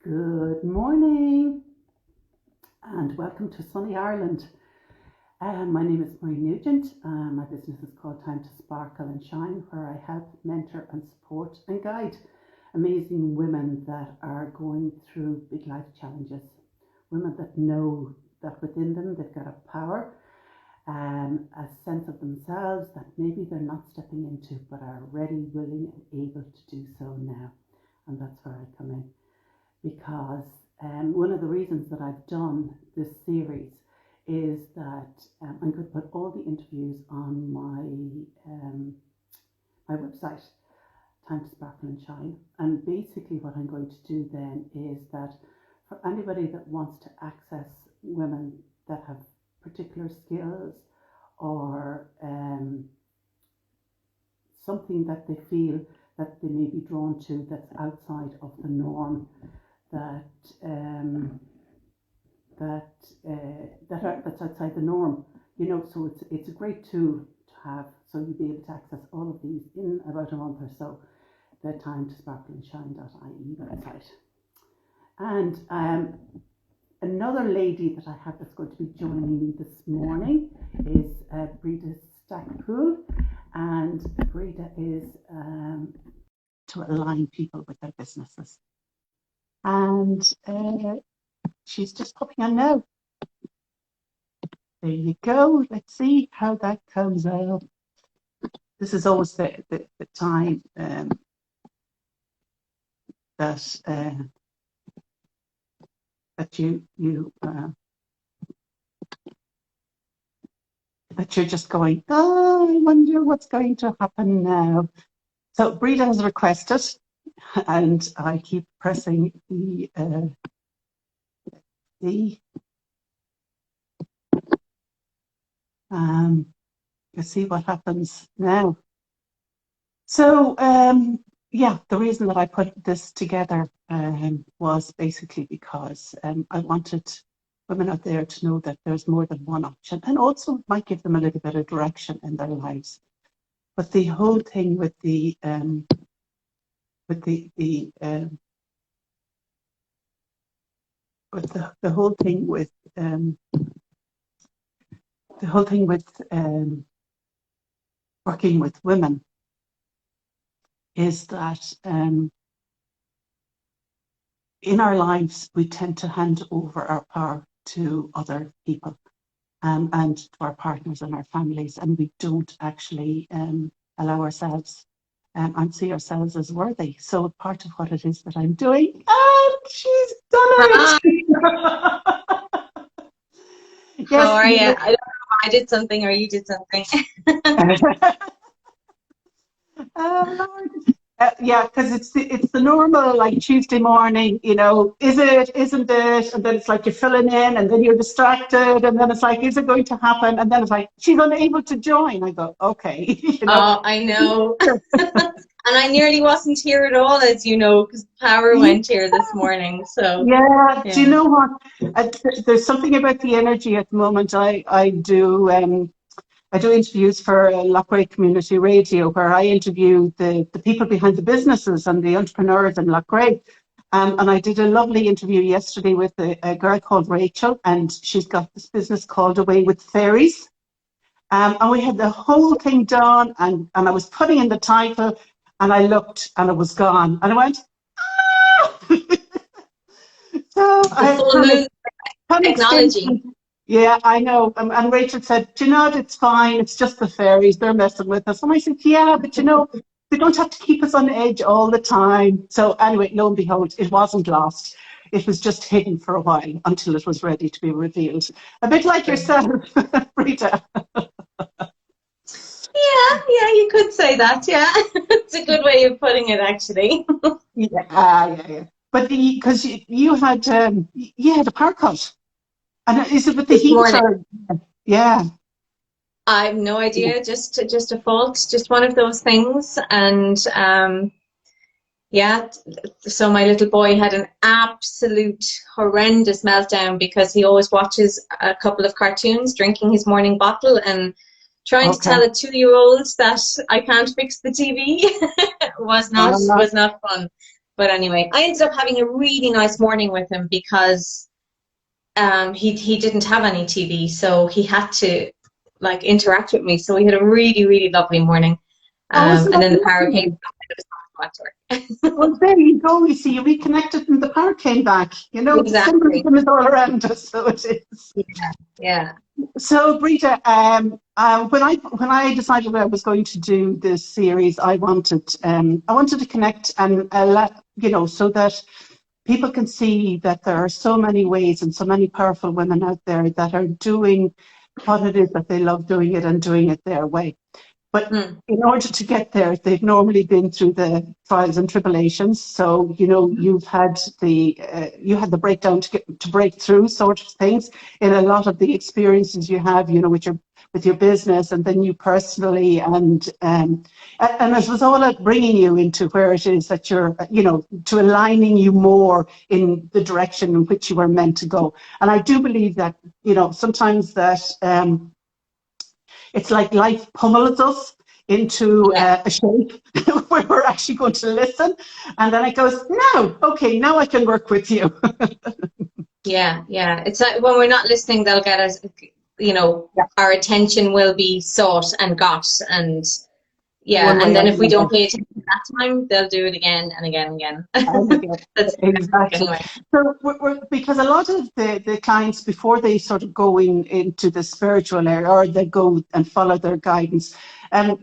Good morning and welcome to sunny Ireland. My name is Marie Nugent. My business is called Time to Sparkle and Shine, where I help, mentor and support and guide amazing women that are going through big life challenges. Women that know that within them they've got a power, a sense of themselves that maybe they're not stepping into but are ready, willing and able to do so now. And that's where I come in. Because one of the reasons that I've done this series is that I'm going to put all the interviews on my website, Time to Sparkle and Shine. And basically what I'm going to do then is that for anybody that wants to access women that have particular skills or something that they feel that they may be drawn to that's outside of the norm, that's outside the norm, so it's a great tool to have, so you'll be able to access all of these in about a month or so, the Time to Sparkle and Shine.ie website. And another lady that I have that's going to be joining me this morning is Breda Stackpool, and Breda is to align people with their businesses. And she's just popping on now. There you go. Let's see how that comes out. This is always the time that you're just going, oh, I wonder what's going to happen now. So Breda has requested, and I keep pressing let's see what happens now. So yeah, the reason that I put this together was basically because I wanted women out there to know that there's more than one option, and also might give them a little bit of direction in their lives. But the whole thing with the working with women is that in our lives we tend to hand over our power to other people and to our partners and our families, and we don't actually allow ourselves and see ourselves as worthy. So part of what it is that I'm doing, and she's done it. Yes, how are you? I don't know if I did something or you did something. Lord. Yeah, because it's the normal, like, Tuesday morning, is it, isn't it? And then it's like you're filling in, and then you're distracted, and then it's like, is it going to happen? And then it's like, she's unable to join. I go, okay. Oh, I know. And I nearly wasn't here at all, as you know, because power went here this morning. So yeah. Do you know what? There's something about the energy at the moment. I do interviews for Loughrea Community Radio, where I interview the people behind the businesses and the entrepreneurs in Loughrea. And I did a lovely interview yesterday with a girl called Rachel, and she's got this business called Away with Fairies. And we had the whole thing done, and I was putting in the title, and I looked, and it was gone. And I went, ah! So I technology. Yeah, I know. And Rachel said, do you know, it's fine. It's just the fairies. They're messing with us. And I said, yeah, but they don't have to keep us on edge all the time. So anyway, lo and behold, it wasn't lost. It was just hidden for a while until it was ready to be revealed. A bit like yourself, Breda. Yeah, you could say that. Yeah, it's a good way of putting it, actually. Yeah. But because you had a power cut. And is it with the heat? Yeah. I have no idea. Just a fault. Just one of those things. And yeah, so my little boy had an absolute horrendous meltdown because he always watches a couple of cartoons, drinking his morning bottle, and trying to tell a 2-year-old that I can't fix the TV was not fun. But anyway, I ended up having a really nice morning with him because he didn't have any TV, so he had to like interact with me. So we had a really, really lovely morning. Oh, isn't And that then the power lovely? came back and it was time to go back to Well, there you go. You see, you reconnected and the power came back. You know, work. the Exactly. symbolism is all around us, so it is. Yeah. Yeah. So, Brita, when I decided I was going to do this series, I wanted to connect and so that people can see that there are so many ways and so many powerful women out there that are doing what it is that they love doing it and doing it their way. But Mm. in order to get there, they've normally been through the trials and tribulations. So, you had the breakdown to break through sort of things in a lot of the experiences you have, with your business and then you personally, and it was all about bringing you into where it is that you're, to aligning you more in the direction in which you were meant to go. And I do believe that, sometimes that, it's like life pummels us into Yeah. a shape where we're actually going to listen. And then it goes, no, okay, now I can work with you. Yeah. Yeah. It's like when we're not listening, they'll get us, Yeah. our attention will be sought and got. And yeah. One And way or then if we don't another. pay attention that time, they'll do it again and again and again. And again, That's exactly. anyway. So, because a lot of the clients, before they sort of go into the spiritual area or they go and follow their guidance,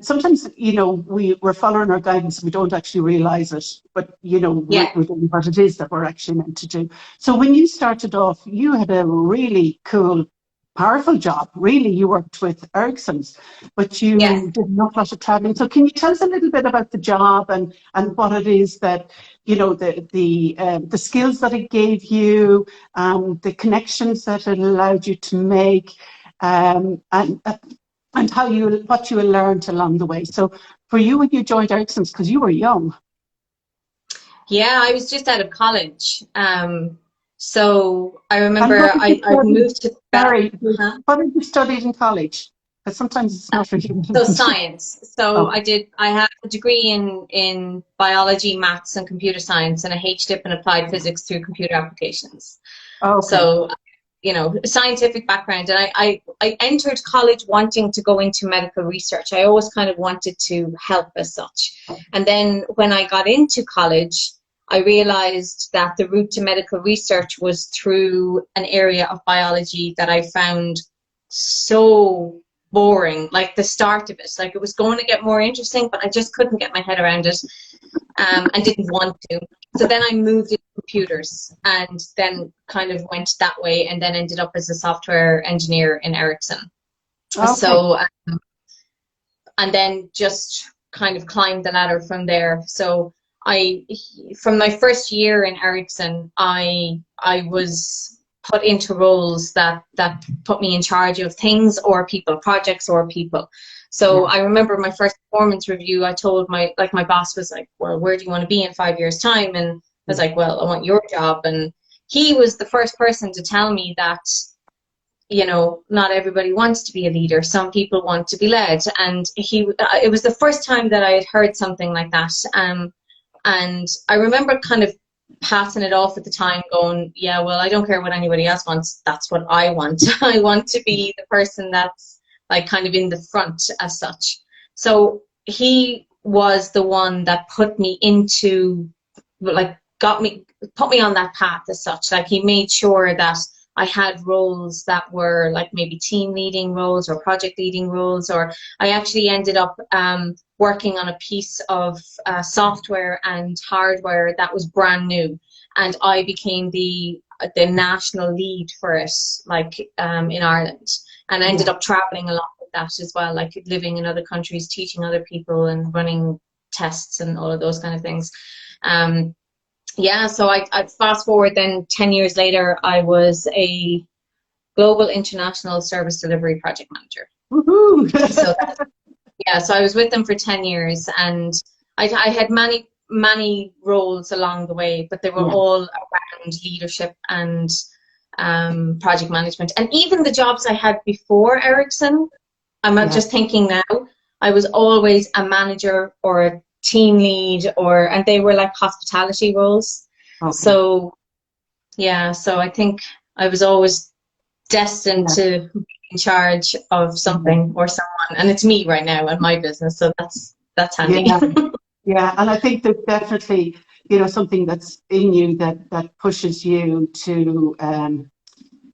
sometimes, we're following our guidance, we don't actually realize it, but, Yeah. we're doing what it is that we're actually meant to do. So when you started off, you had a really cool, powerful job. Really, you worked with Ericsson's, but Yes. you did not lot of traveling. So can you tell us a little bit about the job and what it is that, the skills that it gave you, the connections that it allowed you to make, and what you learned along the way. So for you, when you joined Ericsson's, because you were young. Yeah, I was just out of college. So I And remember what did you I'd study? moved to Sorry, Huh? what did you study in college? Because sometimes it's not really So relevant. science. So Okay. I have a degree in biology, maths, and computer science, and a HDip in applied physics through computer applications. Okay. So, scientific background. And I entered college wanting to go into medical research. I always kind of wanted to help as such. And then when I got into college, I realized that the route to medical research was through an area of biology that I found so boring, like the start of it. Like it was going to get more interesting, but I just couldn't get my head around it, and didn't want to. So then I moved into computers and then kind of went that way and then ended up as a software engineer in Ericsson. Okay. So, and then just kind of climbed the ladder from there. So from my first year in Ericsson, I was put into roles that put me in charge of things or people, projects or people. So Yeah. I remember my first performance review, I told my boss was like, well, where do you want to be in 5 years' time? And I was like, well, I want your job. And he was the first person to tell me that, not everybody wants to be a leader. Some people want to be led. And it was the first time that I had heard something like that. And I remember kind of passing it off at the time going, yeah, well, I don't care what anybody else wants. That's what I want. I want to be the person that's like kind of in the front as such. So he was the one that put me into, like, put me on that path as such. Like he made sure that I had roles that were like maybe team leading roles or project leading roles, or I actually ended up working on a piece of software and hardware that was brand new, and I became the national lead for it, like in Ireland, and I ended Yeah. up traveling a lot with that as well, like living in other countries, teaching other people, and running tests and all of those kind of things. Yeah, so I fast forward then 10 years later, I was a global international service delivery project manager. Woohoo! So yeah, so I was with them for 10 years, and I had many roles along the way, but they were Yeah. all around leadership and project management. And even the jobs I had before Ericsson, I'm Yeah. just thinking now, I was always a manager or team lead, and they were like hospitality roles. Okay. So yeah, so I think I was always destined to be in charge of something or someone, and it's me right now and my business, so that's handy. Yeah, and I think there's definitely, something that's in you that pushes you to,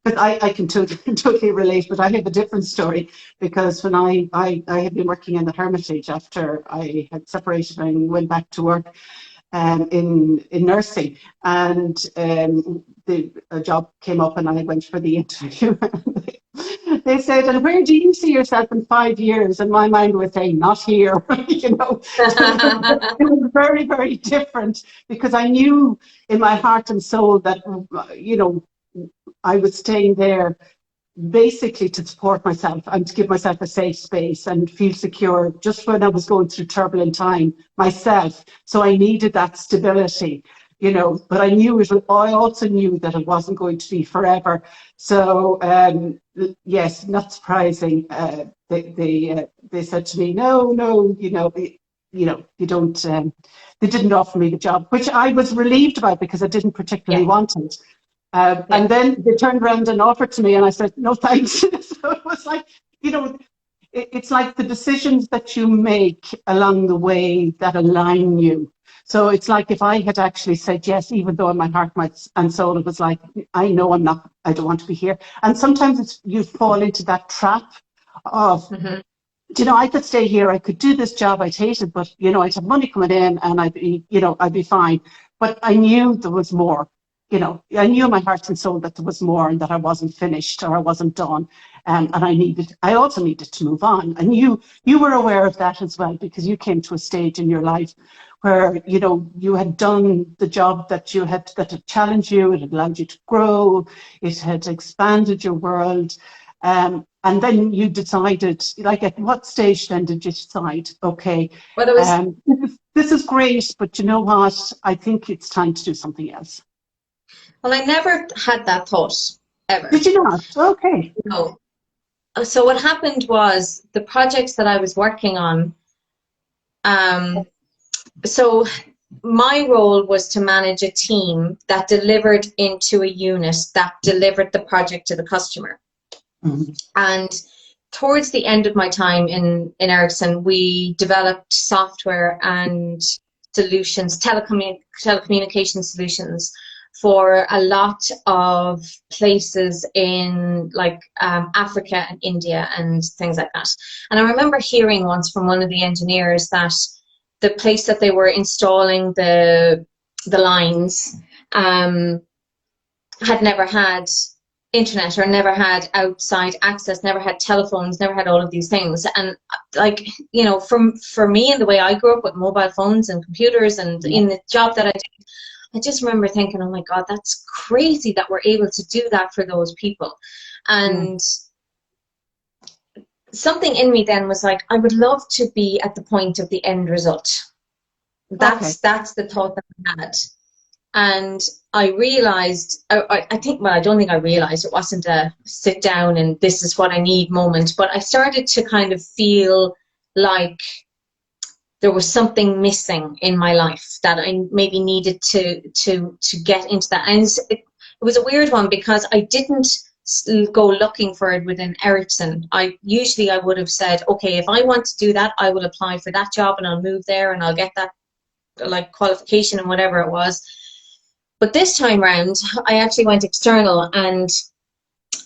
but I can totally relate, but I have a different story, because when I had been working in the Hermitage after I had separated and went back to work in nursing, and a job came up and I went for the interview. They said, "And where do you see yourself in 5 years?" And my mind was saying, "Not here." It was very, very different, because I knew in my heart and soul that, I was staying there basically to support myself and to give myself a safe space and feel secure just when I was going through turbulent time myself. So I needed that stability, but I also knew that it wasn't going to be forever. So yes, not surprising. They said to me, no, you don't, they didn't offer me the job, which I was relieved about, because I didn't particularly want it. And then they turned around and offered to me, and I said, "No, thanks." So it was like, it's like the decisions that you make along the way that align you. So it's like if I had actually said yes, even though in my heart and soul it was like, I know I don't want to be here. And sometimes you fall into that trap of, I could stay here, I could do this job, I'd hate it, but, I'd have money coming in and I'd be fine. But I knew there was more. I knew in my heart and soul that there was more, and that I wasn't finished or I wasn't done. And I also needed to move on. And you were aware of that as well, because you came to a stage in your life where, you had done the job that had challenged you, it had allowed you to grow, it had expanded your world. And then you decided, like, at what stage then did you decide, okay, well, this is great, but you know what? I think it's time to do something else. Well, I never had that thought, ever. Did you not? Okay. No. So what happened was, the projects that I was working on, so my role was to manage a team that delivered into a unit that delivered the project to the customer. And towards the end of my time in Ericsson, we developed software and solutions, telecommunication solutions, for a lot of places in like Africa and India and things like that. And I remember hearing once from one of the engineers that the place that they were installing the lines had never had internet, or never had outside access, never had telephones, never had all of these things. And like, for me, and the way I grew up with mobile phones and computers, and in the job that I did, I just remember thinking, oh my God, that's crazy that we're able to do that for those people. And something in me then was like, I would love to be at the point of the end result. That's the thought that I had. And I realized, I don't think I realized, it wasn't a sit down and this is what I need moment, but I started to kind of feel like there was something missing in my life that I maybe needed to get into that. And it was a weird one, because I didn't go looking for it within Ericsson. I would have said, okay, if I want to do that, I will apply for that job and I'll move there and I'll get that like qualification and whatever it was. But this time round, I actually went external, and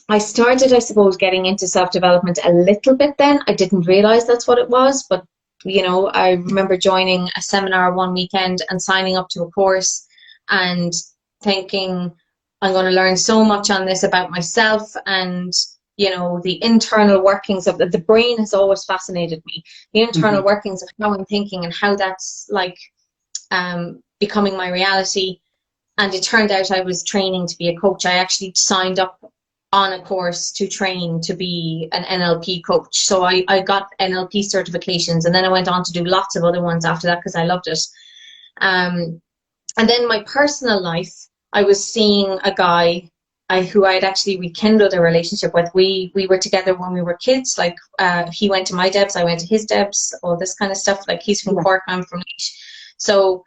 I started, I suppose, getting into self-development a little bit then. I didn't realize that's what it was, but I remember joining a seminar one weekend and signing up to a course and thinking, I'm going to learn so much on this about myself, and the internal workings of the brain has always fascinated me. The internal workings of how I'm thinking and how that's like becoming my reality. And it turned out I was training to be a coach. I actually signed up on a course to train to be an NLP coach. So I got NLP certifications, and then I went on to do lots of other ones after that because I loved it. And then my personal life, I was seeing a guy who I'd actually rekindled a relationship with. We were together when we were kids. Like he went to my Debs, I went to his Debs, all this kind of stuff. Like he's from Cork, I'm from Laois. So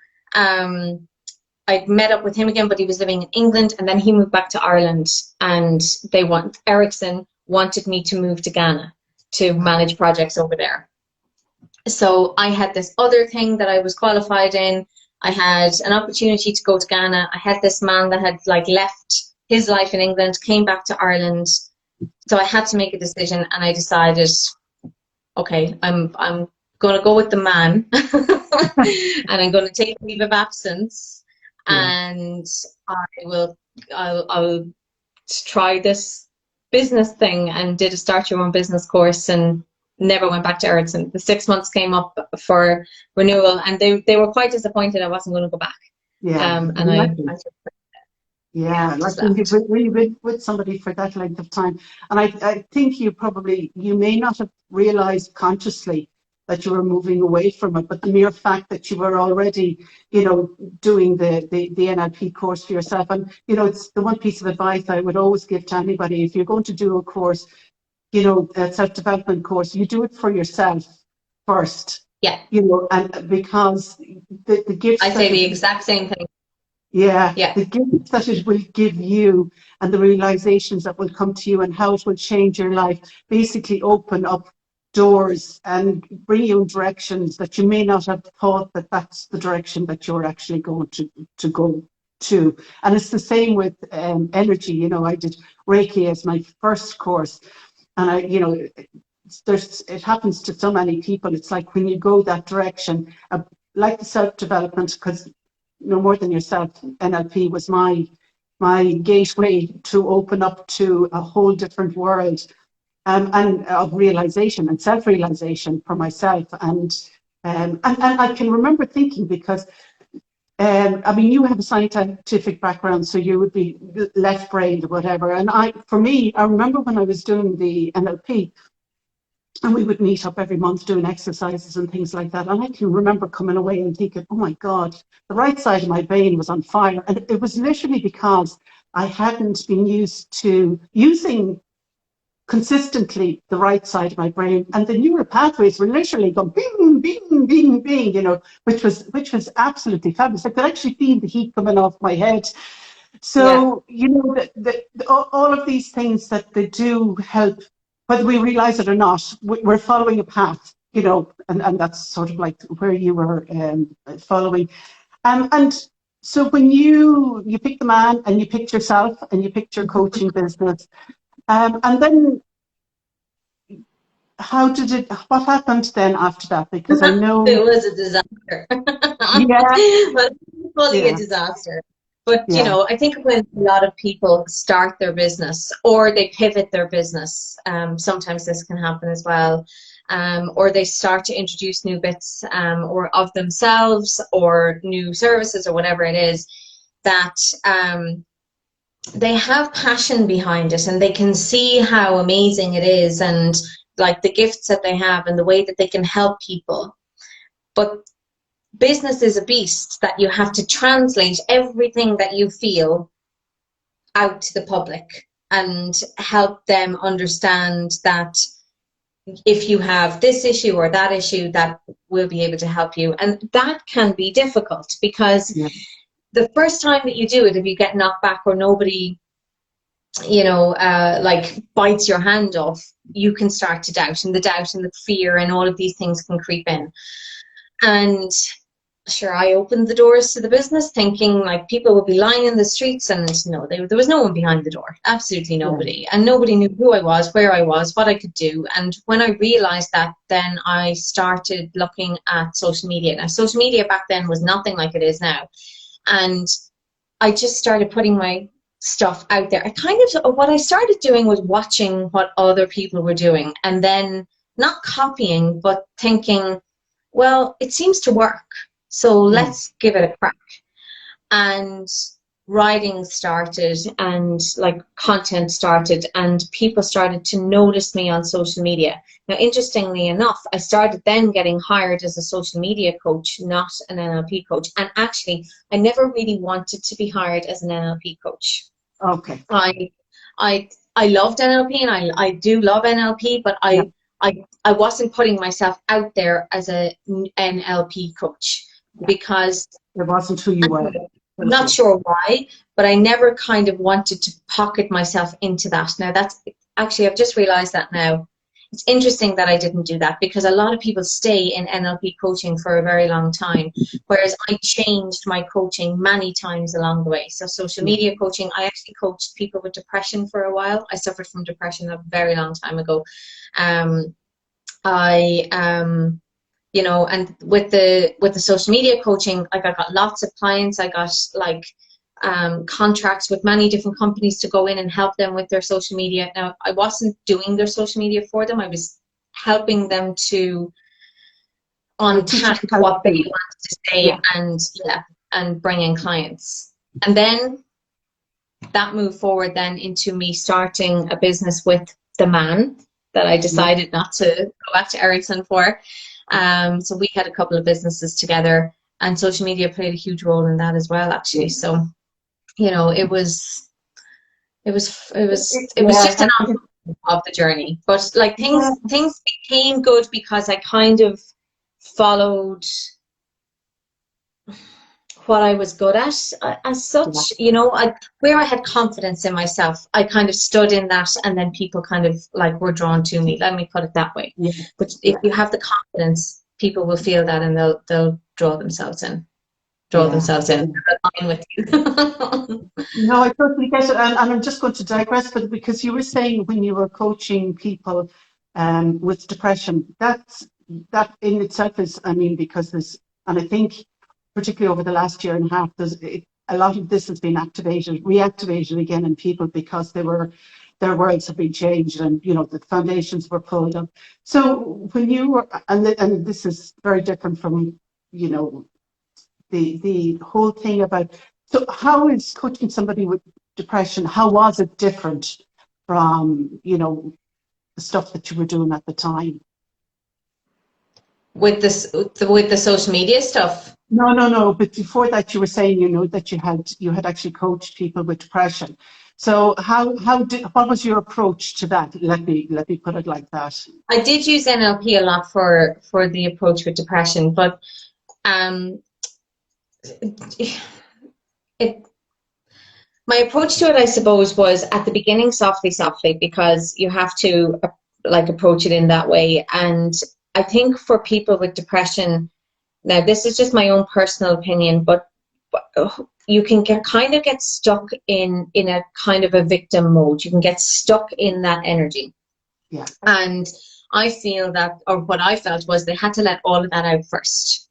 I met up with him again, but he was living in England, and then he moved back to Ireland, and Ericsson wanted me to move to Ghana to manage projects over there. So I had this other thing that I was qualified in. I had an opportunity to go to Ghana. I had this man that had like left his life in England, came back to Ireland. So I had to make a decision, and I decided, okay, I'm going to go with the man and I'm going to take leave of absence, and I'll try this business thing, and did a start your own business course and never went back to Ericsson. The 6 months came up for renewal, and they were quite disappointed I wasn't going to go back. Like when you've been with somebody for that length of time, and I think you may not have realized consciously that you were moving away from it, but the mere fact that you were already, doing the NLP course for yourself. And, it's the one piece of advice I would always give to anybody: if you're going to do a course, a self-development course, you do it for yourself first. Yeah. And because the gifts... I say the exact same thing. Yeah. The gifts that it will give you and the realizations that will come to you and how it will change your life basically open up doors and bring you in directions that you may not have thought that that's the direction that you're actually going to go to. And it's the same with energy. I did Reiki as my first course, and it happens to so many people. It's like when you go that direction, like the self-development, because no more than yourself, NLP was my gateway to open up to a whole different world, and of realization and self-realization for myself. And I can remember thinking, because you have a scientific background, so you would be left-brained or whatever. And I remember when I was doing the NLP, and we would meet up every month doing exercises and things like that. And I can remember coming away and thinking, oh my God, the right side of my brain was on fire. And it was literally because I hadn't been used to using consistently the right side of my brain, and the neural pathways were literally going bing, bing, bing, bing, which was absolutely fabulous. I could actually feel the heat coming off my head. So, all of these things that they do help, whether we realize it or not, we're following a path, and that's sort of like where you were following. And so when you picked the man, and you picked yourself, and you picked your coaching business, and then what happened then after that? Because I know it was a disaster. Fully a disaster. But I think when a lot of people start their business, or they pivot their business, sometimes this can happen as well, or they start to introduce new bits or of themselves, or new services, or whatever it is, that they have passion behind it, and they can see how amazing it is, and like the gifts that they have and the way that they can help people. But business is a beast that you have to translate everything that you feel out to the public, and help them understand that if you have this issue or that issue, that will be able to help you. And that can be difficult, because the first time that you do it, if you get knocked back, or nobody like bites your hand off, you can start to doubt, and the doubt and the fear and all of these things can creep in. And sure, I opened the doors to the business thinking like people would be lying in the streets, and no, there was no one behind the door, absolutely nobody. And nobody knew who I was, where I was, what I could do. And when I realized that, then I started looking at social media. Now, social media back then was nothing like it is now, and I just started putting my stuff out there. What I started doing was watching what other people were doing, and then not copying, but thinking, well, it seems to work, so let's give it a crack. And writing started, and like content started, and people started to notice me on social media. Now, interestingly enough, I started then getting hired as a social media coach, not an NLP coach. And actually, I never really wanted to be hired as an NLP coach. Okay. I loved NLP, and I do love NLP, but I wasn't putting myself out there as a NLP coach because it wasn't who you were. I'm not sure why, but I never kind of wanted to pocket myself into that. Now that's actually, I've just realized that now. It's interesting that I didn't do that, because a lot of people stay in NLP coaching for a very long time, whereas I changed my coaching many times along the way. So social media coaching, I actually coached people with depression for a while. I suffered from depression a very long time ago. You know, and with the social media coaching, like I got lots of clients. I got like contracts with many different companies to go in and help them with their social media. Now, I wasn't doing their social media for them. I was helping them to unpack what they wanted to say and bring in clients. And then that moved forward then into me starting a business with the man that I decided not to go back to Ericsson for. So we had a couple of businesses together, and social media played a huge role in that as well, actually. So, you know, it was just an outcome of the journey. But like things became good because I kind of followed what I was good at as such. You know, where I had confidence in myself, I kind of stood in that, and then people kind of like were drawn to me. Let me put it that way. But if you have the confidence, people will feel that, and they'll draw themselves in. Align with you. No, I totally get it, and I'm just going to digress, but because you were saying when you were coaching people with depression, that in itself is, I mean, because there's, and I think particularly over the last year and a half, a lot of this has been reactivated again in people, because their worlds have been changed, and you know the foundations were pulled up. So when you were, and this is very different from, you know, the whole thing about, so how is coaching somebody with depression, how was it different from, you know, the stuff that you were doing at the time? With the social media stuff? No. But before that, you were saying, you know, that you had actually coached people with depression. So what was your approach to that? Let me put it like that. I did use NLP a lot for the approach with depression, but my approach to it, I suppose, was at the beginning softly, because you have to like approach it in that way. And I think for people with depression, now this is just my own personal opinion, but you can kind of get stuck in a kind of a victim mode. You can get stuck in that energy. Yeah. And I feel that, or what I felt was, they had to let all of that out first.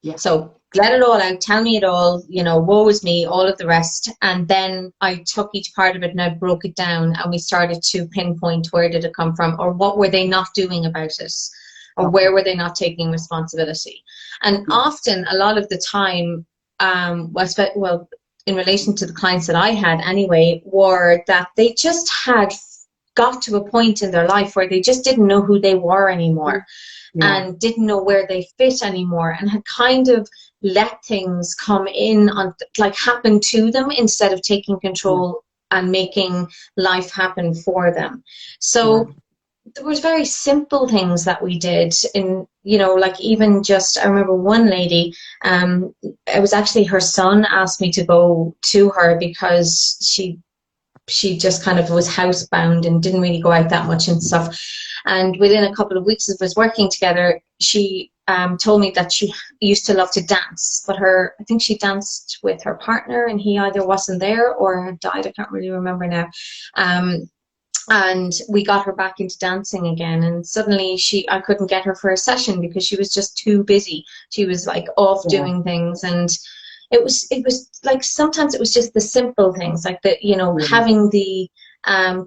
Yeah. So let it all out, tell me it all, you know, woe is me, all of the rest. And then I took each part of it and I broke it down, and we started to pinpoint where did it come from, or what were they not doing about it, or where were they not taking responsibility. And often, a lot of the time, well, in relation to the clients that I had anyway, were that they just had got to a point in their life where they just didn't know who they were anymore. And didn't know where they fit anymore, and had kind of let things come in on, like, happen to them, instead of taking control and making life happen for them. So there was very simple things that we did, in, you know, like even just, I remember one lady, it was actually her son asked me to go to her because she just kind of was housebound and didn't really go out that much and stuff. And within a couple of weeks of us working together, she told me that she used to love to dance, but I think she danced with her partner, and he either wasn't there or had died. I can't really remember now. And we got her back into dancing again, and suddenly I couldn't get her for a session because she was just too busy. She was like off doing things, and it was like, sometimes it was just the simple things, like the, you know, having the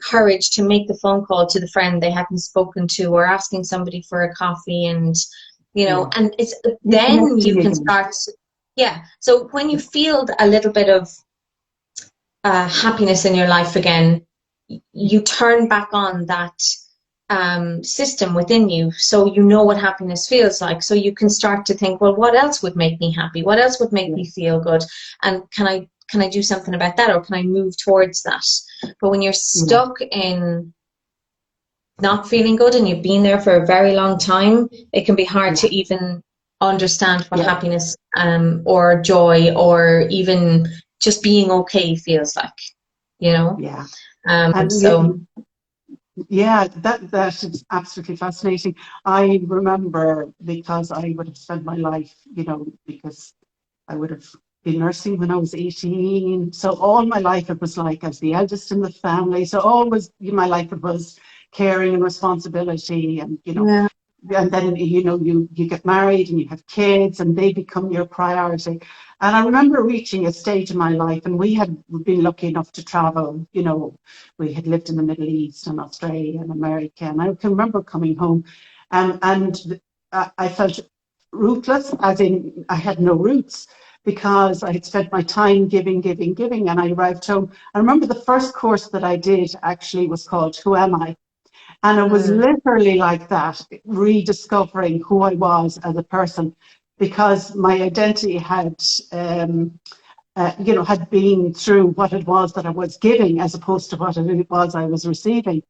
courage to make the phone call to the friend they hadn't spoken to, or asking somebody for a coffee, and you know, and it's then you can start. So when you feel a little bit of happiness in your life again, you turn back on that system within you, so you know what happiness feels like, so you can start to think, well, what else would make me happy, what else would make me feel good, and can can I do something about that, or can I move towards that? But when you're stuck in not feeling good and you've been there for a very long time, it can be hard to even understand what happiness or joy or even just being okay feels like, you know. And So that is absolutely fascinating. I remember, because I would have spent my life, you know, because I would have been nursing when I was 18. So all my life it was like I was the eldest in the family. So always my life it was caring and responsibility, and you know, and then you know you get married and you have kids and they become your priority. And I remember reaching a stage in my life, and we had been lucky enough to travel. You know, we had lived in the Middle East and Australia and America, and I can remember coming home, and I felt rootless, as in I had no roots, because I had spent my time giving, and I arrived home. I remember the first course that I did actually was called Who Am I? And it was literally like that, rediscovering who I was as a person, because my identity had, you know, had been through what it was that I was giving as opposed to what it was I was receiving.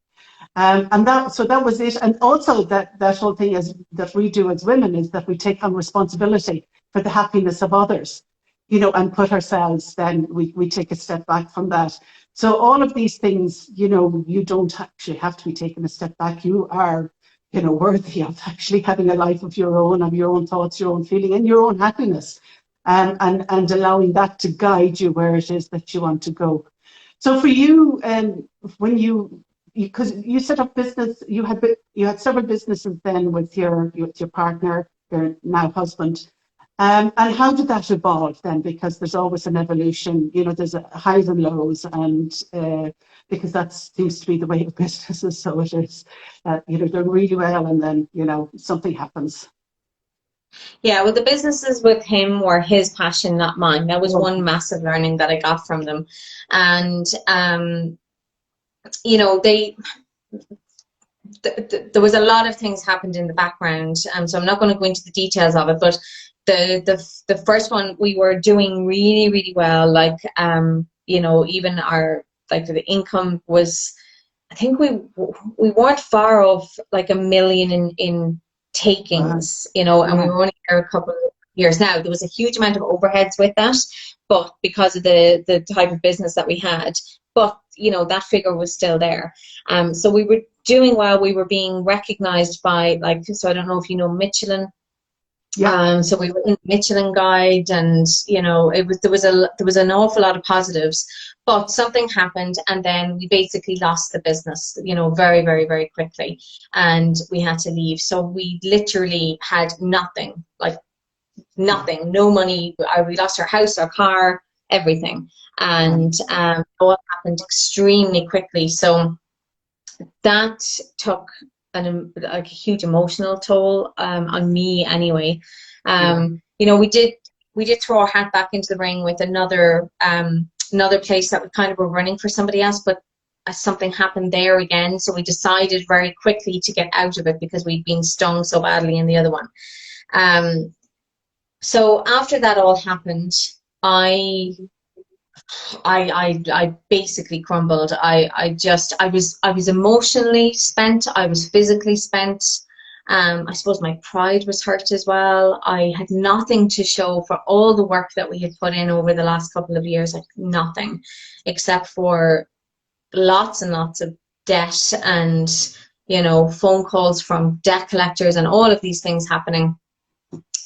And that was it. And also that whole thing is that we do as women is that we take on responsibility for the happiness of others, you know, and put ourselves, then we take a step back from that. So all of these things, you know, you don't actually have to be taking a step back. You are, you know, worthy of actually having a life of your own, of your own thoughts, your own feeling, and your own happiness, and allowing that to guide you where it is that you want to go. So for you, when because you set up business, you had several businesses then with your partner, your now husband. And how did that evolve then? Because there's always an evolution, you know, there's highs and lows, and because that seems to be the way of businesses. So it is, you know, doing really well, and then, you know, something happens. yeah, well, the businesses with him were his passion, not mine. That was one massive learning that I got from them. And you know, there was a lot of things happened in the background, so I'm not going to go into the details of it, but the first one, we were doing really, really well. Like, you know, even our, like, the income was, I think we weren't far off like 1 million in takings, you know, and we were only there a couple of years. Now, there was a huge amount of overheads with that, but because of the type of business that we had, but, you know, that figure was still there. So we were doing well. We were being recognized by, like, so I don't know if you know Michelin. So we were in the Michelin Guide, and, you know, there was an awful lot of positives, but something happened, and then we basically lost the business, you know, very, very, very quickly, and we had to leave. So we literally had nothing, like nothing, no money. We lost our house, our car, everything, and all happened extremely quickly. So that took a huge emotional toll on me anyway. You know, we did throw our hat back into the ring with another place that we kind of were running for somebody else, but something happened there again, so we decided very quickly to get out of it because we'd been stung so badly in the other one. So after that all happened, I basically crumbled. I was emotionally spent. I was physically spent. I suppose my pride was hurt as well. I had nothing to show for all the work that we had put in over the last couple of years. Like nothing, except for lots and lots of debt and, you know, phone calls from debt collectors and all of these things happening.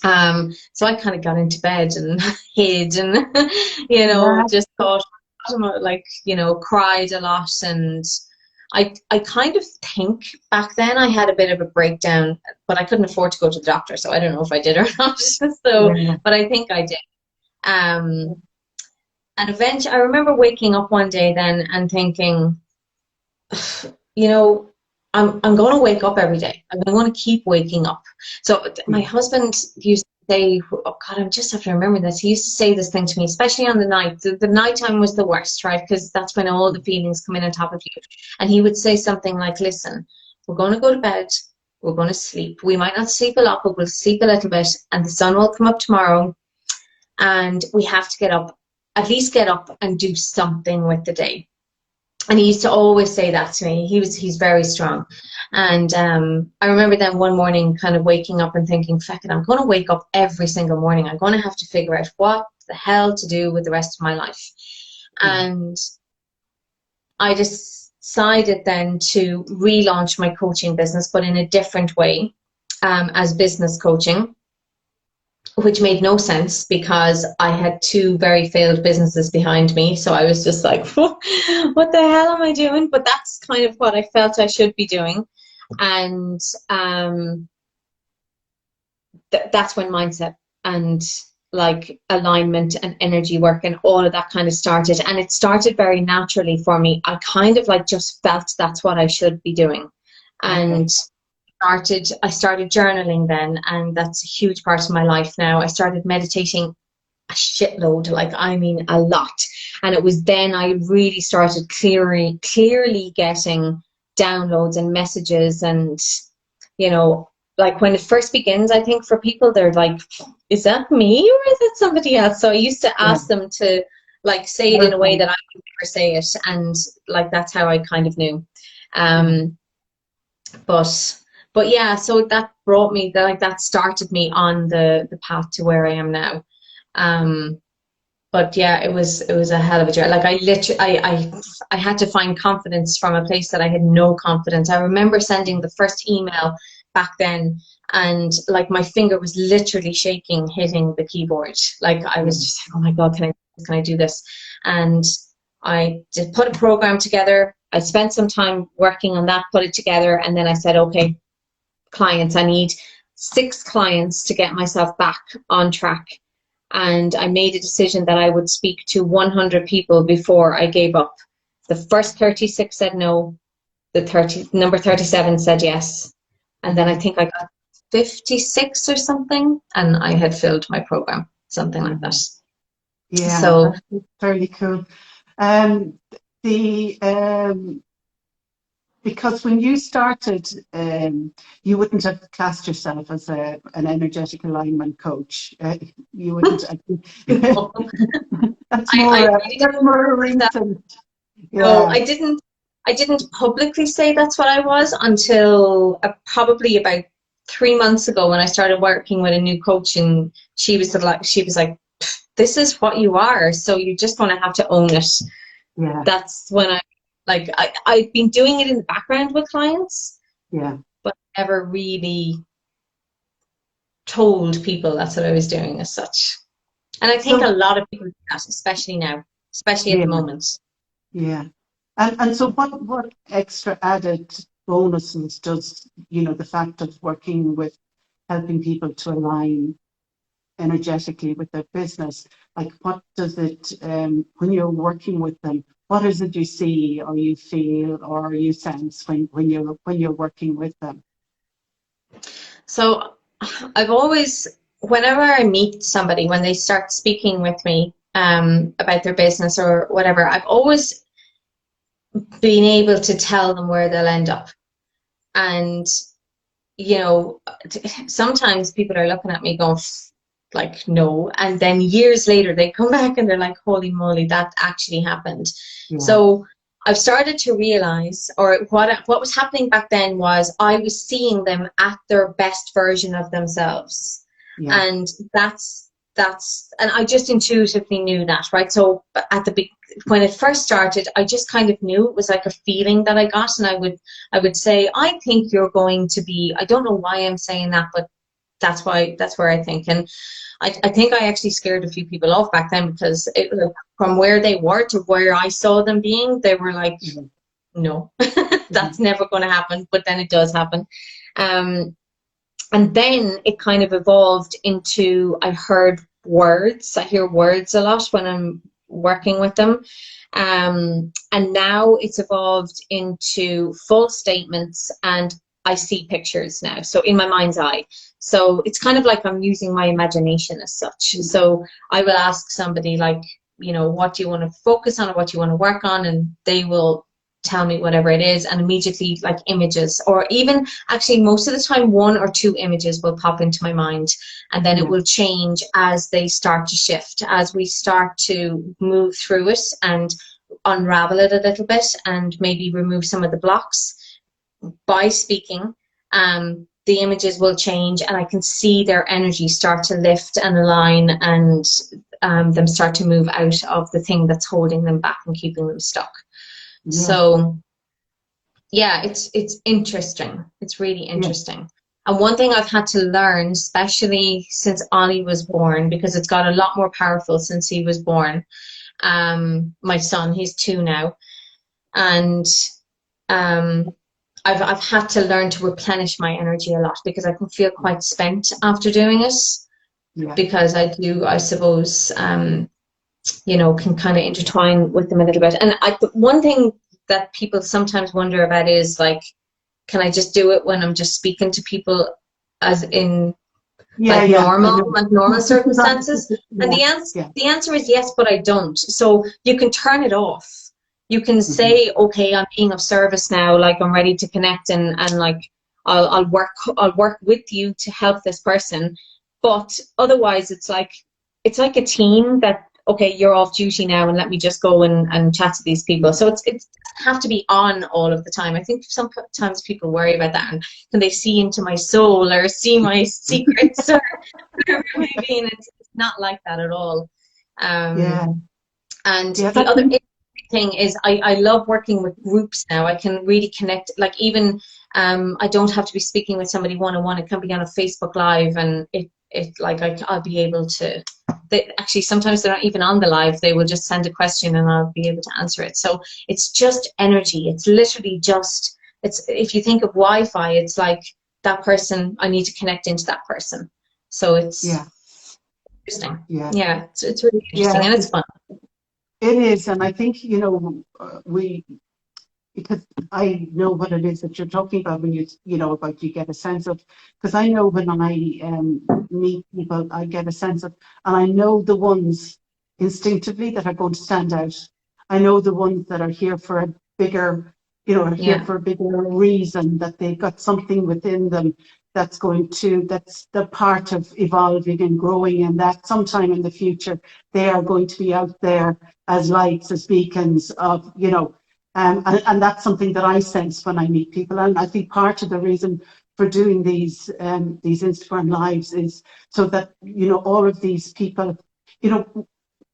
So I kind of got into bed and hid and, you know, just thought, like, you know, cried a lot. And I kind of think back then I had a bit of a breakdown, but I couldn't afford to go to the doctor, so I don't know if I did or not. So, but I think I did. And eventually, I remember waking up one day then and thinking, you know, I'm going to wake up every day. I'm going to keep waking up. So my husband used to say, oh God, I just have to remember this. He used to say this thing to me, especially on the night. The nighttime was the worst, right? Because that's when all the feelings come in on top of you. And he would say something like, listen, we're going to go to bed. We're going to sleep. We might not sleep a lot, but we'll sleep a little bit. And the sun will come up tomorrow. And we have to get up at least get up and do something with the day. And he used to always say that to me. He's very strong. And I remember then one morning kind of waking up and thinking, feck it, I'm going to wake up every single morning. I'm going to have to figure out what the hell to do with the rest of my life. And I decided then to relaunch my coaching business, but in a different way, as business coaching, which made no sense because I had 2 very failed businesses behind me. So I was just like, what the hell am I doing? But that's kind of what I felt I should be doing. And that's when mindset and like alignment and energy work and all of that kind of started. And it started very naturally for me. I kind of like just felt that's what I should be doing. And I started journaling then, and that's a huge part of my life now. I started meditating a shitload, like I mean a lot. And it was then I really started clearly getting downloads and messages. And you know, like when it first begins, I think for people, they're like, is that me or is it somebody else? So I used to ask them to like say it in a way that I would never say it, and like that's how I kind of knew. But yeah, so that brought me, that started me on the path to where I am now. But yeah, it was a hell of a journey. Like I had to find confidence from a place that I had no confidence. I remember sending the first email back then, and like my finger was literally shaking, hitting the keyboard. Like I was just like, oh my God, can I do this? And I did put a program together. I spent some time working on that, put it together, and then I said, okay, clients, I need 6 clients to get myself back on track. And I made a decision that I would speak to 100 people before I gave up. The first 36 said no. Number 37 said yes. And then I think I got 56 or something, and I had filled my program, something like that. Yeah, so that's fairly cool. Because when you started, you wouldn't have classed yourself as an energetic alignment coach. You wouldn't. That's more recent. Yeah. No, I didn't publicly say that's what I was until probably about 3 months ago when I started working with a new coach, and she was like, this is what you are, so you just going to have to own it. Yeah. That's when I've been doing it in the background with clients, but never really told people that's what I was doing as such. And I think a lot of people do that, especially now, especially at the moment. Yeah. And so what extra added bonuses does, the fact of working with helping people to align energetically with their business, like what does it, when you're working with them, what is it you see or you feel or you sense when you're working with them? So I've always, whenever I meet somebody, when they start speaking with me about their business or whatever, I've always been able to tell them where they'll end up. And, sometimes people are looking at me going, like, no. And then years later, they come back and they're like, holy moly, that actually happened. Yeah. So I've started to realize, or what was happening back then was I was seeing them at their best version of themselves. Yeah. And and I just intuitively knew that, right? So when it first started, I just kind of knew. It was like a feeling that I got, and I would say, I think you're going to be, I don't know why I'm saying that, but that's where I think. And I think I actually scared a few people off back then, because from where they were to where I saw them being, they were like, no, that's never going to happen. But then it does happen. And then it kind of evolved into, I heard words. I hear words a lot when I'm working with them. And now it's evolved into full statements, and I see pictures now. So in my mind's eye. So it's kind of like I'm using my imagination as such. So I will ask somebody like, what do you want to focus on or what do you want to work on? And they will tell me whatever it is, and immediately like images, or even actually most of the time 1 or 2 images will pop into my mind, and then it will change as they start to shift, as we start to move through it and unravel it a little bit and maybe remove some of the blocks by speaking. The images will change, and I can see their energy start to lift and align, and them start to move out of the thing that's holding them back and keeping them stuck. So yeah, it's interesting. It's really interesting. And one thing I've had to learn, especially since Ollie was born, because it's got a lot more powerful since he was born. My son, he's 2 now, and I've had to learn to replenish my energy a lot, because I can feel quite spent after doing it. Because I do, I suppose, you know, can kind of intertwine with them a little bit. And one thing that people sometimes wonder about is like, can I just do it when I'm just speaking to people as in normal circumstances? And the answer is yes, but I don't. So you can turn it off. You can say, okay, I'm being of service now, like I'm ready to connect, and like I'll work with you to help this person. But otherwise it's like a team that, okay, you're off duty now and let me just go and chat to these people. So it doesn't have to be on all of the time. I think sometimes people worry about that, and can they see into my soul or see my secrets or whatever it may be, and it's not like that at all. And the other thing is I love working with groups now. I can really connect, like even I don't have to be speaking with somebody one-on-one. It can be on a Facebook Live, and I'll be able to, actually sometimes they're not even on the live, they will just send a question and I'll be able to answer it. So it's just energy. It's literally just, if you think of Wi-Fi, it's like that person, I need to connect into that person. So it's interesting. It's really interesting, and it's fun. It is, and I think, you know, because I know what it is that you're talking about when about you get a sense of, because I know when I meet people, I get a sense of, and I know the ones instinctively that are going to stand out. I know the ones that are here for a bigger, here for a bigger reason, that they've got something within them that's the part of evolving and growing, and that sometime in the future they are going to be out there as lights, as beacons of, and that's something that I sense when I meet people. And I think part of the reason for doing these Instagram lives is so that, all of these people,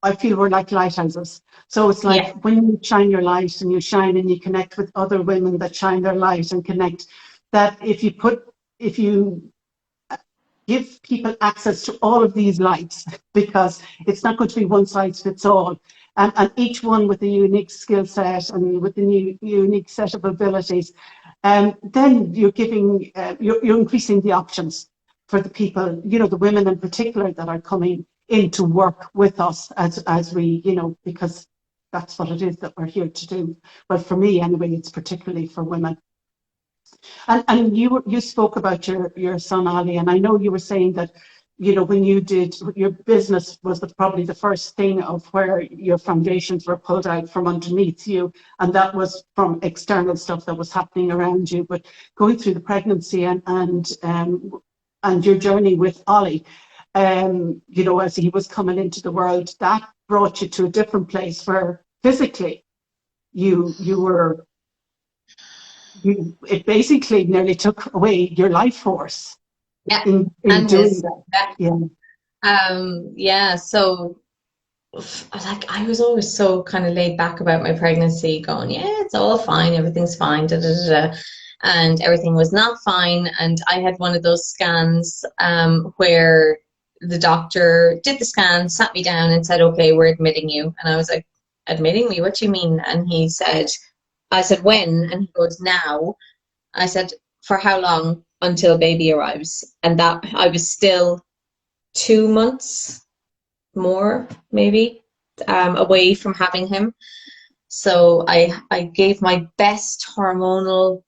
I feel we're like lighthouses. So it's like when you shine your light and you shine and you connect with other women that shine their light and connect, that if you give people access to all of these lights, because it's not going to be one size fits all, and each one with a unique skill set and with a unique set of abilities, then you're giving, you're increasing the options for the people, the women in particular that are coming in to work with us as we, because that's what it is that we're here to do. Well, for me anyway, it's particularly for women. And you spoke about your son Ali, and I know you were saying that, when you did your business was probably the first thing of where your foundations were pulled out from underneath you, and that was from external stuff that was happening around you. But going through the pregnancy and your journey with Ollie, as he was coming into the world, that brought you to a different place where physically it basically nearly took away your life force in doing that. So I was always so kind of laid back about my pregnancy, going, it's all fine, everything's fine, and everything was not fine. And I had one of those scans where the doctor did the scan, sat me down and said, okay, we're admitting you. And I was like, admitting me? What do you mean? And I said, when? And he goes, now. I said, for how long? Until baby arrives. And that I was still 2 months more, maybe, away from having him. So I gave my best hormonal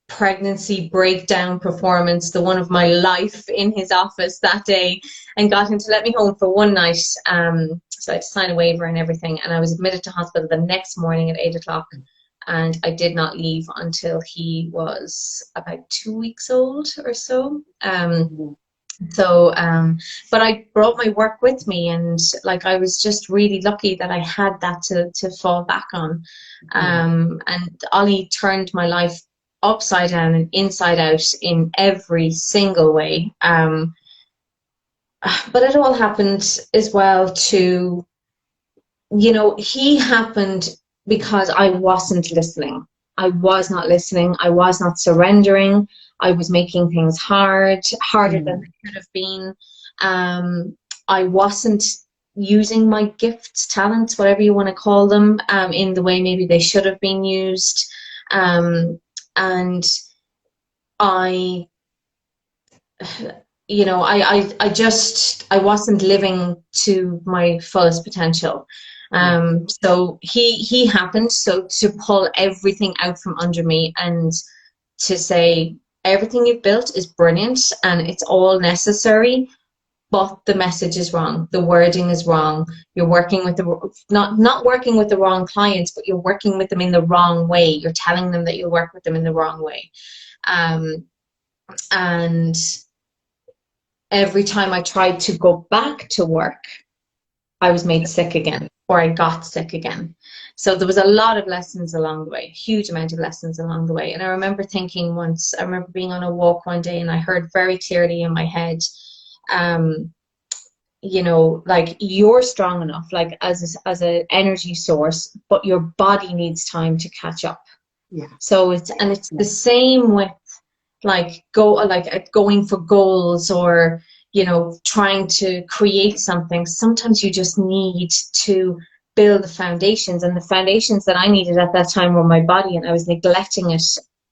pregnancy breakdown performance, the one of my life, in his office that day, and got him to let me home for one night. So I had to sign a waiver and everything, and I was admitted to hospital the next morning at 8 o'clock. and I did not leave until he was about 2 weeks old or so. But I brought my work with me, and like I was just really lucky that I had that to fall back on. And Ollie turned my life upside down and inside out in every single way. But it all happened as well to, he happened because I wasn't listening. I was not listening. I was not surrendering. I was making things harder than they could have been. I wasn't using my gifts, talents, whatever you want to call them, in the way maybe they should have been used. And I wasn't living to my fullest potential. So he happened to pull everything out from under me and to say, everything you've built is brilliant and it's all necessary, but the message is wrong. The wording is wrong. You're working with not working with the wrong clients, but you're working with them in the wrong way. You're telling them that you'll work with them in the wrong way. And every time I tried to go back to work, I was made sick again, or I got sick again. So there was a lot of lessons along the way, huge amount of lessons along the way. And I remember thinking once, I remember being on a walk one day and I heard very clearly in my head, like, you're strong enough, like as an energy source, but your body needs time to catch up. Yeah. So it's the same with going for goals, or trying to create something. Sometimes you just need to build the foundations, and the foundations that I needed at that time were my body, and I was neglecting it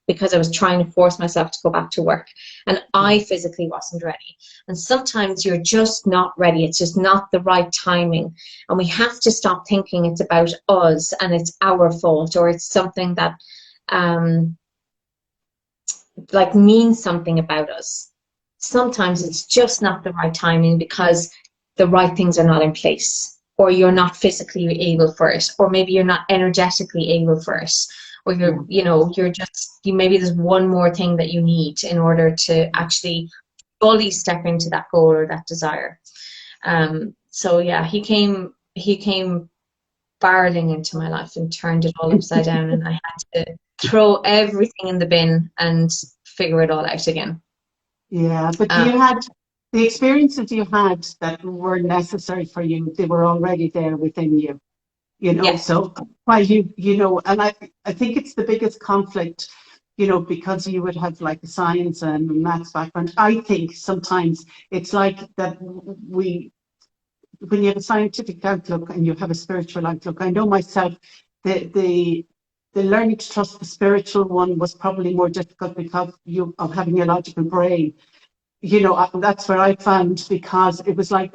because I was trying to force myself to go back to work, and I physically wasn't ready. And sometimes you're just not ready. It's just not the right timing, and we have to stop thinking it's about us and it's our fault, or it's something that means something about us. Sometimes it's just not the right timing because the right things are not in place, or you're not physically able for it, or maybe you're not energetically able for it, or maybe there's one more thing that you need in order to actually fully step into that goal or that desire. So yeah, he came barreling into my life and turned it all upside down, and I had to throw everything in the bin and figure it all out again. Yeah, but you had the experiences you had that were necessary for you. They were already there within you, Yes. So while and I think it's the biggest conflict, because you would have like a science and maths background. I think sometimes it's like that when you have a scientific outlook and you have a spiritual outlook. I know myself, the learning to trust the spiritual one was probably more difficult because of having a logical brain. That's where I found, because it was like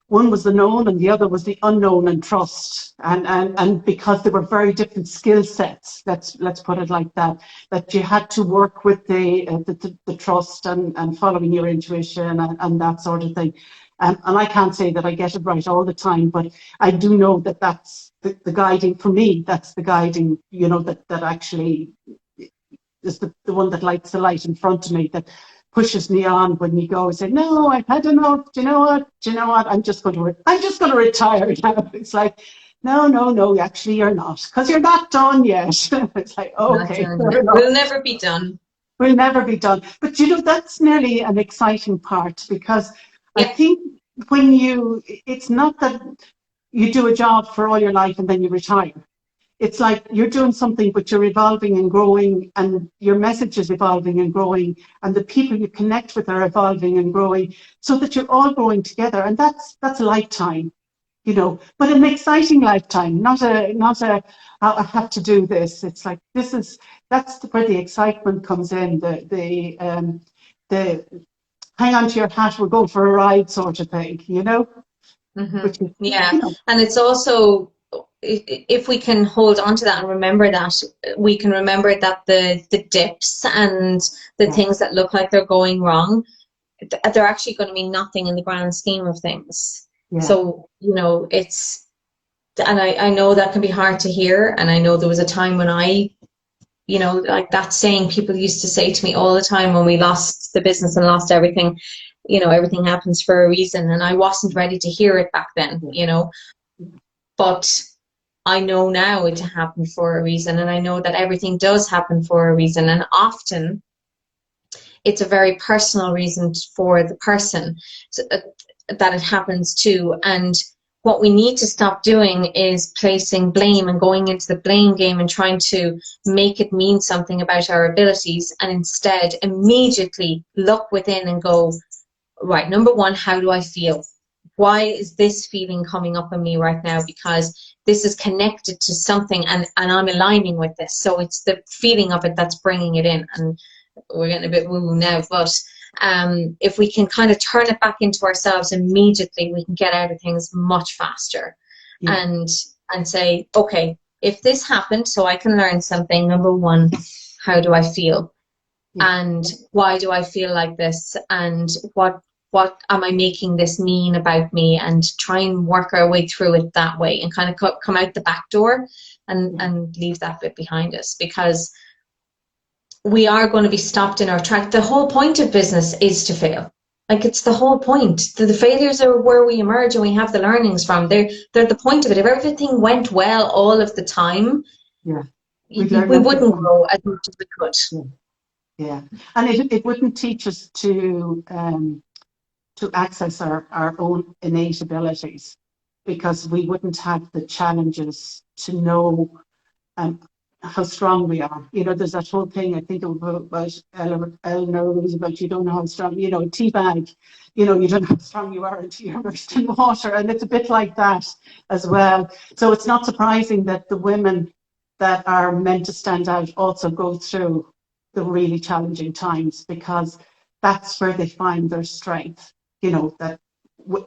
one was the known and the other was the unknown, and trust, and because they were very different skill sets. Let's put it like that. That you had to work with the trust and following your intuition and that sort of thing. And I can't say that I get it right all the time, but I do know that that's the guiding for me. That's the guiding, that actually is the one that lights the light in front of me, that pushes me on when you go and say, no, I've had enough. Do you know what? I'm just going to retire now. It's like, no, actually you're not, because you're not done yet. It's like, okay. We'll never be done. We'll never be done. But that's nearly an exciting part, because I think it's not that you do a job for all your life and then you retire. It's like you're doing something, but you're evolving and growing, and your message is evolving and growing, and the people you connect with are evolving and growing, so that you're all growing together. And that's a lifetime, but an exciting lifetime, not a I have to do this. It's like that's where the excitement comes in, the hang on to your hat, we're going for a ride sort of thing, Mm-hmm. Which is, and it's also, if we can hold on to that and remember that, we can remember that the dips and the things that look like they're going wrong, they're actually going to mean nothing in the grand scheme of things. So and I know that can be hard to hear. And I know there was a time when like that saying people used to say to me all the time when we lost the business and lost everything, everything happens for a reason. And I wasn't ready to hear it back then, but I know now it happened for a reason. And I know that everything does happen for a reason. And often it's a very personal reason for the person that it happens to. And what we need to stop doing is placing blame and going into the blame game and trying to make it mean something about our abilities, and instead immediately look within and go, right, number one, how do I feel? Why is this feeling coming up in me right now? Because this is connected to something, and I'm aligning with this. So it's the feeling of it that's bringing it in. And we're getting a bit woo-woo now, but if we can kind of turn it back into ourselves immediately, we can get out of things much faster. And say, okay, if this happened, so I can learn something, number one, how do I feel? And why do I feel like this? And what am I making this mean about me? And try and work our way through it that way, and kind of come out the back door and leave that bit behind us, because we are going to be stopped in our track. The whole point of business is to fail. Like, it's the whole point. The failures are where we emerge and we have the learnings from. They're the point of it. If everything went well all of the time, we wouldn't grow as much as we could. Yeah, and it wouldn't teach us to access our own innate abilities, because we wouldn't have the challenges to know how strong we are. There's that whole thing, I think, about Eleanor Roosevelt, you don't know how strong, teabag, you don't know how strong you are until you're immersed in water. And it's a bit like that as well. So it's not surprising that the women that are meant to stand out also go through the really challenging times, because that's where they find their strength.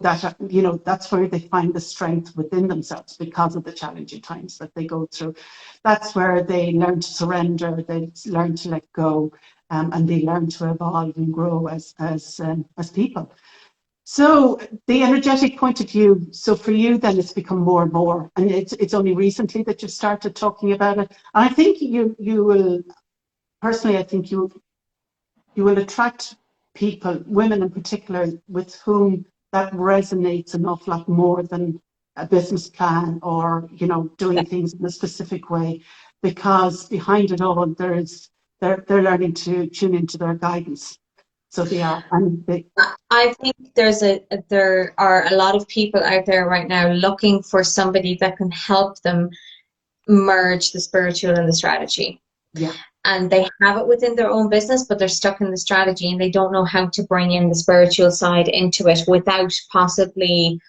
That's where they find the strength within themselves, because of the challenging times that they go through. That's where they learn to surrender, they learn to let go, and they learn to evolve and grow as people. So the energetic point of view, so for you then it's become more and more, and it's only recently that you've started talking about it. And I think you will, personally, I think you will attract people, women in particular, with whom that resonates an awful lot more than a business plan or doing things in a specific way, because behind it all they're learning to tune into their guidance. So they are, and I think there are a lot of people out there right now looking for somebody that can help them merge the spiritual and the strategy. Yeah. And they have it within their own business, but they're stuck in the strategy and they don't know how to bring in the spiritual side into it without possibly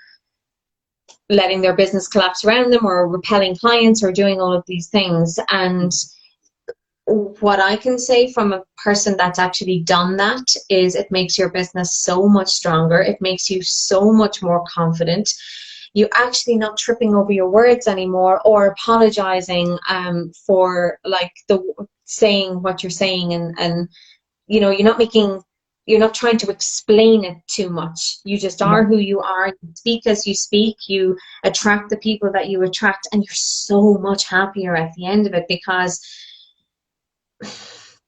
letting their business collapse around them, or repelling clients, or doing all of these things. And what I can say from a person that's actually done that is it makes your business so much stronger. It makes you so much more confident. You're actually not tripping over your words anymore, or apologizing for saying what you're saying, and you're not trying to explain it too much. You just are who you are. You speak as you speak. You attract the people that you attract, and you're so much happier at the end of it, because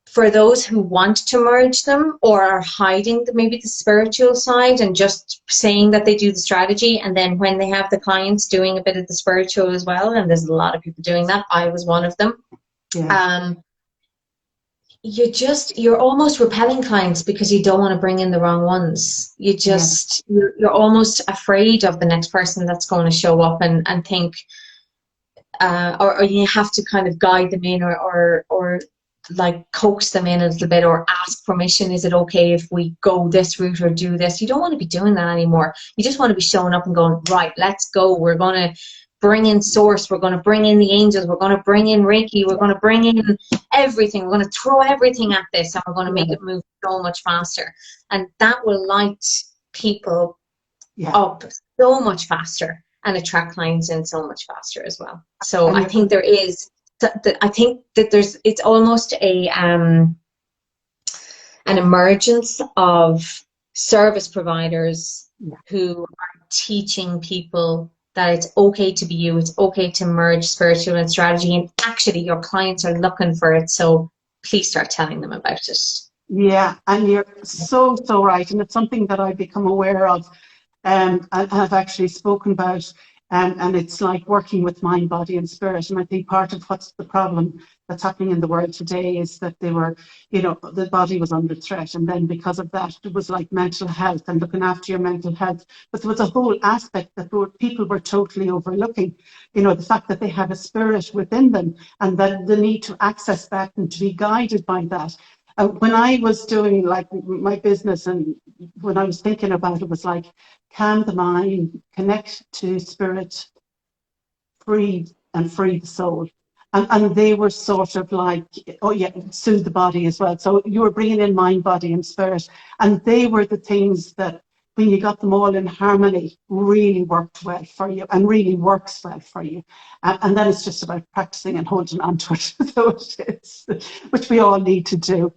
for those who want to merge them, or are hiding maybe the spiritual side and just saying that they do the strategy, and then when they have the clients doing a bit of the spiritual as well, and there's a lot of people doing that, I was one of them. You're almost repelling clients because you don't want to bring in the wrong ones. You're almost afraid of the next person that's going to show up and think, or you have to kind of guide them in, or like coax them in a little bit, or ask permission. Is it okay if we go this route or do this? You don't want to be doing that anymore. You just want to be showing up and going, right, let's go. We're going to bring in source. We're going to bring in the angels. We're going to bring in Reiki. We're going to bring in everything. We're going to throw everything at this, and we're going to make it move so much faster. And that will light people up so much faster and attract clients in so much faster as well. So I think it's almost an emergence of service providers who are teaching people that it's okay to be you. It's okay to merge spiritual and strategy. And actually, your clients are looking for it. So please start telling them about it. Yeah, and you're so, so right. And it's something that I've become aware of, and have actually spoken about. And it's like working with mind, body, and spirit. And I think part of what's the problem that's happening in the world today is that they were, the body was under threat. And then because of that, it was like mental health and looking after your mental health. But there was a whole aspect that people were totally overlooking, the fact that they have a spirit within them and that the need to access that and to be guided by that. When I was doing like my business and when I was thinking about it, was like calm the mind, connect to spirit, free the soul. And they were sort of like, oh yeah, soothe the body as well. So you were bringing in mind, body and spirit. And they were the things that when you got them all in harmony, really worked well for you and really works well for you. And then it's just about practicing and holding on to it. So it's, which we all need to do.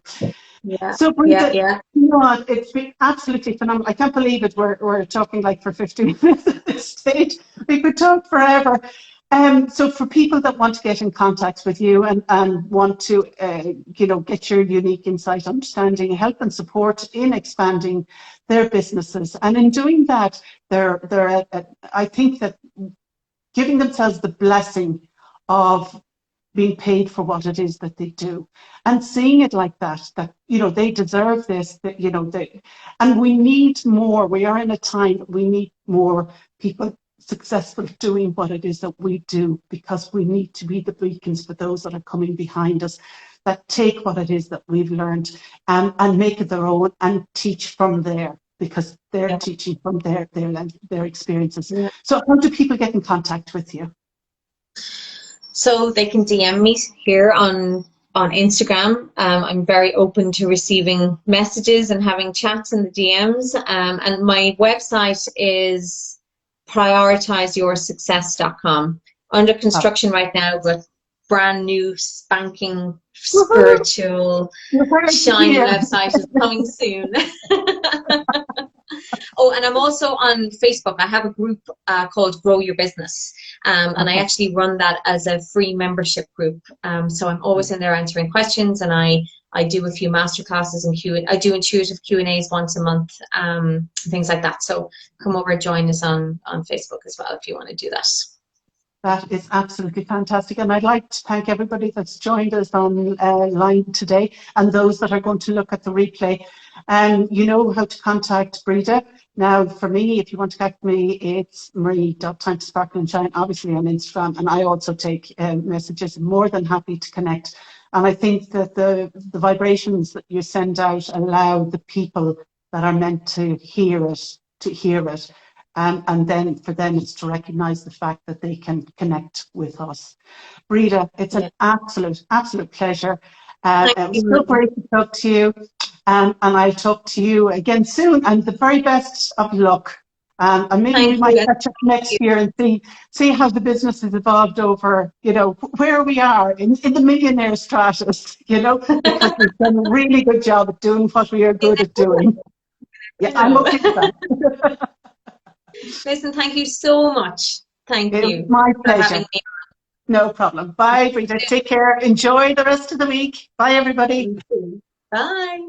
Yeah. So Breda, Yeah. you know what, it's been absolutely phenomenal. I can't believe it. We're talking like for 15 minutes at this stage. We could talk forever. So for people that want to get in contact with you and want to, get your unique insight, understanding, help and support in expanding their businesses. And in doing that, I think that giving themselves the blessing of being paid for what it is that they do and seeing it like that they deserve this, and we need more. We are in a time that we need more people successful doing what it is that we do, because we need to be the beacons for those that are coming behind us, that take what it is that we've learned and make it their own and teach from there, because they're teaching from their experiences. Yeah. So how do people get in contact with you? So they can DM me here on Instagram. I'm very open to receiving messages and having chats in the DMs. And my website is prioritizeyoursuccess.com. Under construction right now, but brand new, spanking, spiritual, shiny website is coming soon. Oh, and I'm also on Facebook. I have a group called Grow Your Business. And I actually run that as a free membership group. So I'm always in there answering questions, and I do a few masterclasses and I do intuitive Q&As once a month, things like that. So come over and join us on Facebook as well if you want to do that. That is absolutely fantastic. And I'd like to thank everybody that's joined us online today and those that are going to look at the replay. You know how to contact Breda. Now, for me, if you want to contact me, it's marie.timetosparkleandshine, obviously on Instagram. And I also take messages. More than happy to connect. And I think that the vibrations that you send out allow the people that are meant to hear it to hear it. And then for them, it's to recognise the fact that they can connect with us. Breda, it's an absolute pleasure. It was so great to talk to you. And I'll talk to you again soon. And the very best of luck. And maybe we might catch up next year and see how the business has evolved over, where we are in the millionaire stratus, because we've done a really good job at doing what we are good at doing. Yeah, I'm okay with that. Listen, thank you so much. Thank you. It was my pleasure. No problem. Bye, Breda. Take care. Enjoy the rest of the week. Bye, everybody. Bye.